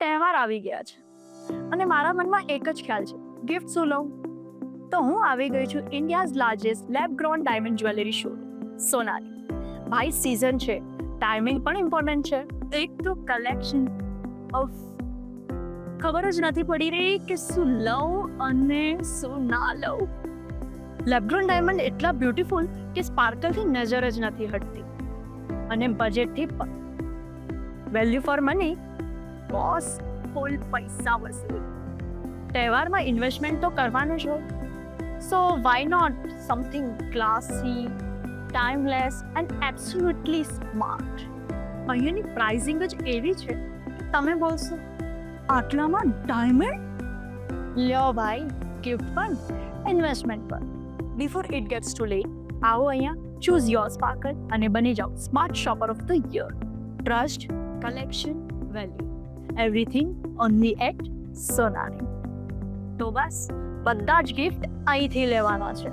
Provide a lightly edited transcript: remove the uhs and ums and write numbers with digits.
તહેવાર આવી ગયા છે અને મારા મનમાં એક જ ખ્યાલ છે, ગિફ્ટ શું લઉં? તો હું આવી ગઈ છું India's largest lab grown diamond jewellery showroom Sonari. ભાઈ સિઝન છે, ટાઈમિંગ પણ ઇમ્પોર્ટન્ટ છે. એક તો કલેક્શન ઓફ ખબર જ નથી પડી રહી કે શું લઉં અને શું ના લઉં. લેબગ્રોન ડાયમંડ એટલા બ્યુટીફુલ કે સ્પાર્કલથી નજર જ નથી હટતી અને બજેટથી પણ value for money, boss full પૈસા વસૂલ. તહેવારમાં ઇન્વેસ્ટમેન્ટ તો કરવાનું જ હોય, so why not something classy, timeless and absolutely smart. અહીંયાની પ્રાઇઝિંગ જ એવી છે કે તમે બોલશો આટલામાં ડાયમંડ? લ્યો ભાઈ, ગિફ્ટ પણ ઇન્વેસ્ટમેન્ટ પણ. Before it gets too late, આવો અહીંયા, ચૂઝ યોર સ્પાર્કલ અને બની જાઓ smart shopper of the year. Trust, collection, value, everything only at Sonari. તો બસ, બધા જ ગિફ્ટ અહીંથી લેવાના છે.